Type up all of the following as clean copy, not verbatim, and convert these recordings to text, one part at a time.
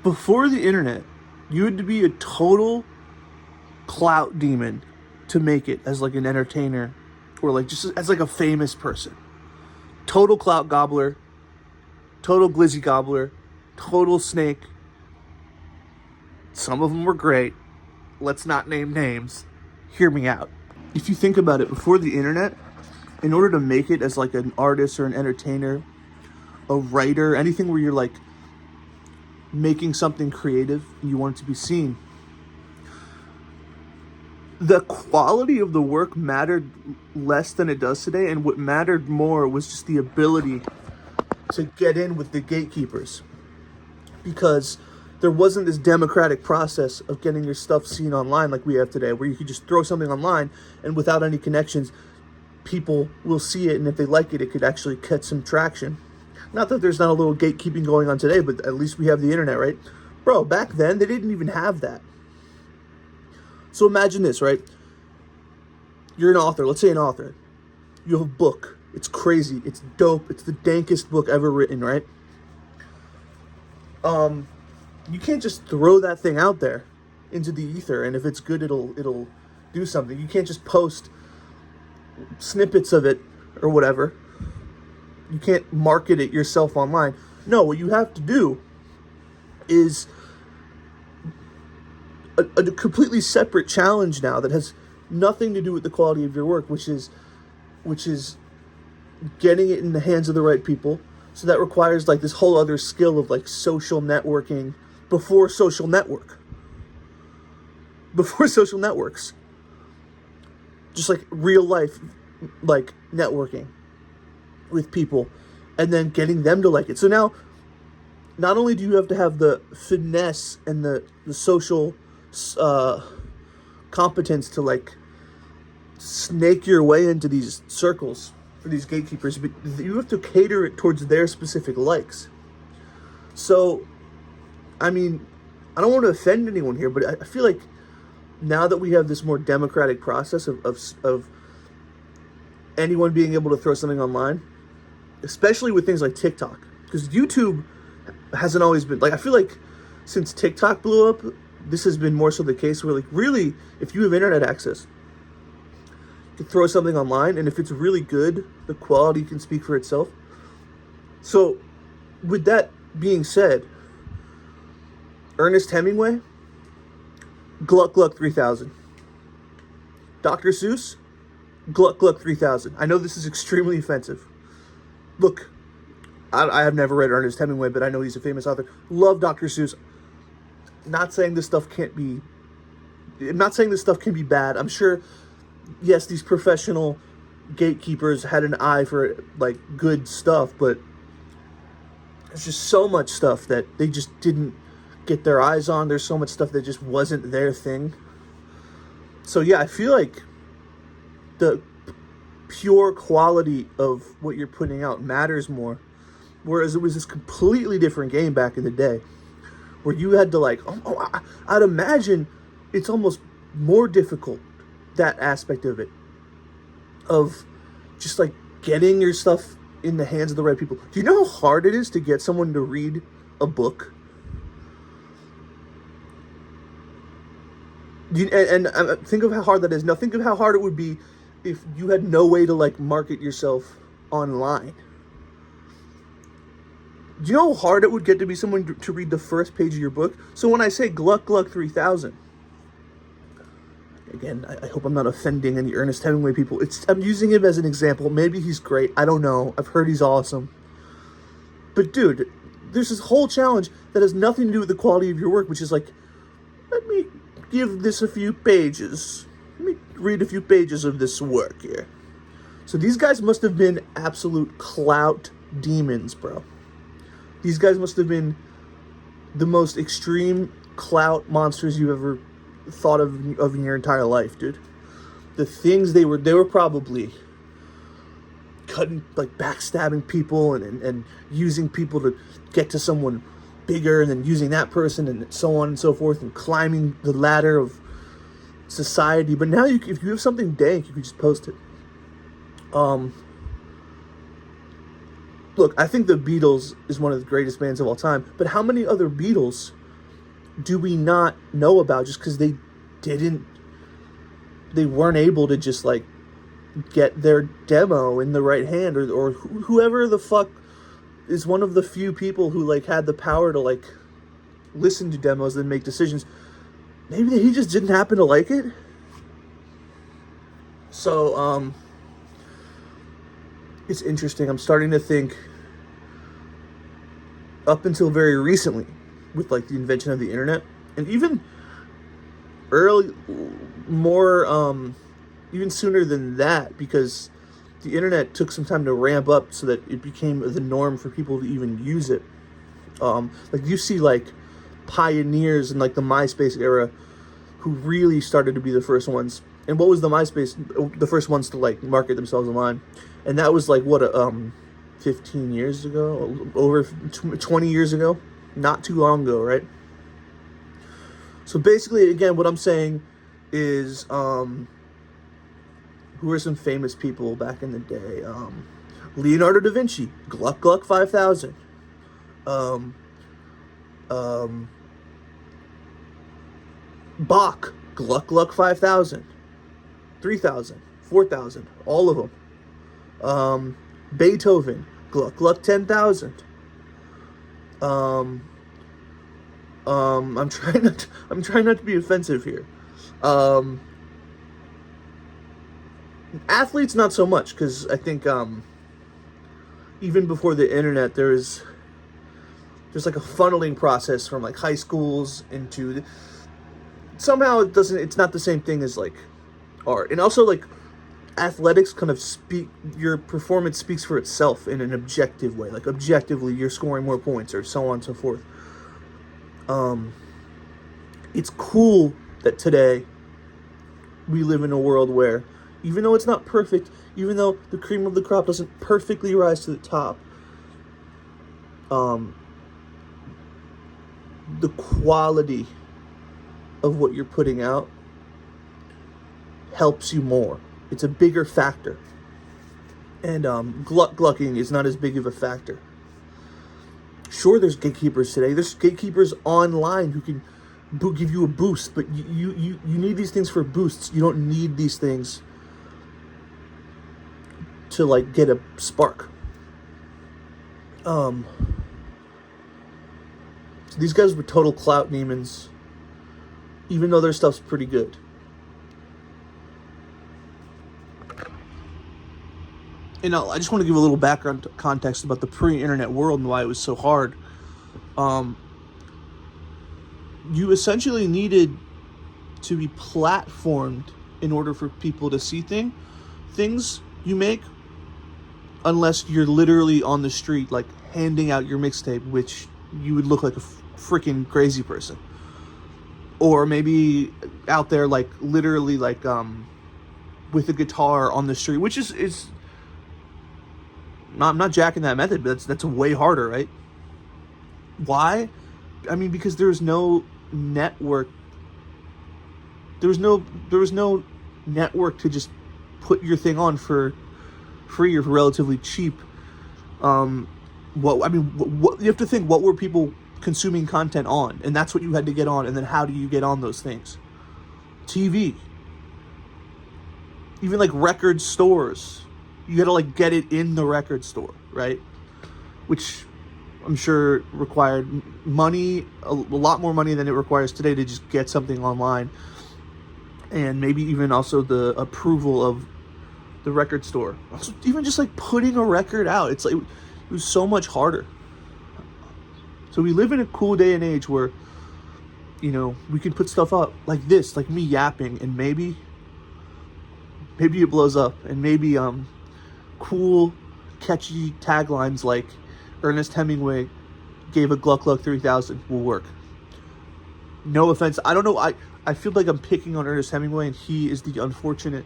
Before the internet, you had to be a total clout demon to make it as like an entertainer or like just as like a famous person. Total clout gobbler, total glizzy gobbler, total snake. Some of them were great. Let's not name names. Hear me out. If you think about it, before the internet, in order to make it as like an artist or an entertainer, a writer, anything where you're like making something creative and you want it to be seen, the quality of the work mattered less than it does today, and what mattered more was just the ability to get in with the gatekeepers, because there wasn't this democratic process of getting your stuff seen online like we have today, where you could just throw something online and without any connections, people will see it, and if they like it, it could actually catch some traction. Not that there's not a little gatekeeping going on today, but at least we have the internet, right? Bro, back then, they didn't even have that. So imagine this, right? You're an author. Let's say an author. You have a book. It's crazy. It's dope. It's the dankest book ever written, right? You can't just throw that thing out there into the ether, and if it's good, it'll do something. You can't just post snippets of it or whatever. You can't market it yourself online. No, what you have to do is a completely separate challenge now that has nothing to do with the quality of your work, which is getting it in the hands of the right people. So that requires like this whole other skill of like social networking before social networks, just like real life, like networking with people and then getting them to like it. So now, not only do you have to have the finesse and the social competence to like snake your way into these circles for these gatekeepers, but you have to cater it towards their specific likes. So, I mean, I don't want to offend anyone here, but I feel like now that we have this more democratic process of anyone being able to throw something online, especially with things like TikTok, because YouTube hasn't always been, like, I feel like since TikTok blew up, this has been more so the case where, like, really, if you have internet access, you can throw something online, and if it's really good, the quality can speak for itself. So, with that being said, Ernest Hemingway, Gluck Gluck 3000. Dr. Seuss, Gluck Gluck 3000. I know this is extremely offensive. Look, I have never read Ernest Hemingway, but I know he's a famous author. Love Dr. Seuss. Not saying this stuff can't be... I'm not saying this stuff can be bad. I'm sure, yes, these professional gatekeepers had an eye for, like, good stuff, but there's just so much stuff that they just didn't get their eyes on. There's so much stuff that just wasn't their thing. So, yeah, I feel like the pure quality of what you're putting out matters more. Whereas it was this completely different game back in the day, where you had to like, I'd imagine it's almost more difficult, that aspect of it, of just like getting your stuff in the hands of the right people. Do you know how hard it is to get someone to read a book? And think of how hard that is. Now think of how hard it would be if you had no way to like market yourself online. Do you know how hard it would get to be someone to read the first page of your book? So when I say Gluck Gluck 3000, again, I hope I'm not offending any Ernest Hemingway people. I'm using him as an example. Maybe he's great. I don't know. I've heard he's awesome. But dude, there's this whole challenge that has nothing to do with the quality of your work, which is like, let me give this a few pages. Let me read a few pages of this work here. So these guys must have been absolute clout demons, bro. These guys must have been the most extreme clout monsters you've ever thought of in your entire life, dude. The things they were probably cutting, like backstabbing people and using people to get to someone bigger, and then using that person, and so on and so forth, and climbing the ladder of society. But now, if you have something dank, you can just post it. Look, I think the Beatles is one of the greatest bands of all time, but how many other Beatles do we not know about just because they weren't able to just like get their demo in the right hand, or whoever the fuck is one of the few people who like had the power to like listen to demos and make decisions. Maybe he just didn't happen to like it. So it's interesting. I'm starting to think, up until very recently, with like the invention of the internet, and even early, more even sooner than that, because the internet took some time to ramp up so that it became the norm for people to even use it. Like you see like pioneers in like the MySpace era who really started to be the first ones. And what was the the first ones to like market themselves online? And that was like what, 15 years ago, over 20 years ago, not too long ago, right? So basically, again, what I'm saying is, who are some famous people back in the day? Leonardo da Vinci, Gluck Gluck 5000. Bach, Gluck Gluck 5000, 3000, 4000, all of them. Beethoven, Gluck Gluck 10,000. I'm trying not to be offensive here. Athletes, not so much, because I think even before the internet, there's like a funneling process from like high schools into somehow it's not the same thing as like art. And also like athletics kind of your performance speaks for itself in an objective way. Like objectively, you're scoring more points or so on and so forth. It's cool that today we live in a world where, even though it's not perfect, even though the cream of the crop doesn't perfectly rise to the top, the quality of what you're putting out helps you more. It's a bigger factor. And glucking is not as big of a factor. Sure, there's gatekeepers today. There's gatekeepers online who can give you a boost, but you need these things for boosts. You don't need these things to like get a spark. So these guys were total clout demons, even though their stuff's pretty good. And I just want to give a little background context about the pre-internet world and why it was so hard. You essentially needed to be platformed in order for people to see things you make, unless you're literally on the street, like handing out your mixtape, which you would look like a freaking crazy person. Or maybe out there, like literally, like with a guitar on the street, which is I'm not jacking that method, but that's way harder, right? Why? I mean, because there's no network. There was no network to just put your thing on for free or for relatively cheap. What you have to think, what were people consuming content on? And that's what you had to get on. And then how do you get on those things? TV. Even like record stores. You gotta like get it in the record store, right? Which I'm sure required money, a lot more money than it requires today to just get something online. And maybe even also the approval of the record store. Also, even just like putting a record out, it's like it was so much harder. So we live in a cool day and age where, you know, we can put stuff up like this, like me yapping, and maybe it blows up, and maybe cool, catchy taglines like Ernest Hemingway gave a Gluck Gluck 3000 will work. No offense, I don't know. I feel like I'm picking on Ernest Hemingway, and he is the unfortunate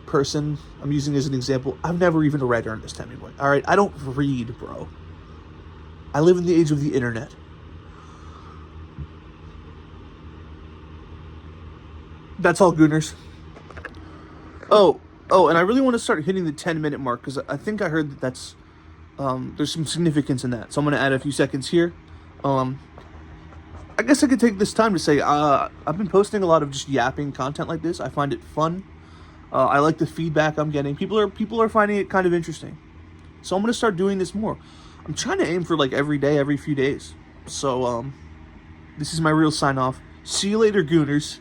person I'm using as an example. I've never even read Ernest Hemingway. All right, I don't read, bro. I live in the age of the internet. That's all, Gooners. Oh, and I really want to start hitting the 10-minute mark, because I think I heard that's There's some significance in that. So I'm going to add a few seconds here. I guess I could take this time to say I've been posting a lot of just yapping content like this. I find it fun. I like the feedback I'm getting. People are finding it kind of interesting. So I'm going to start doing this more. I'm trying to aim for like every day, every few days. So this is my real sign off. See you later, Gooners.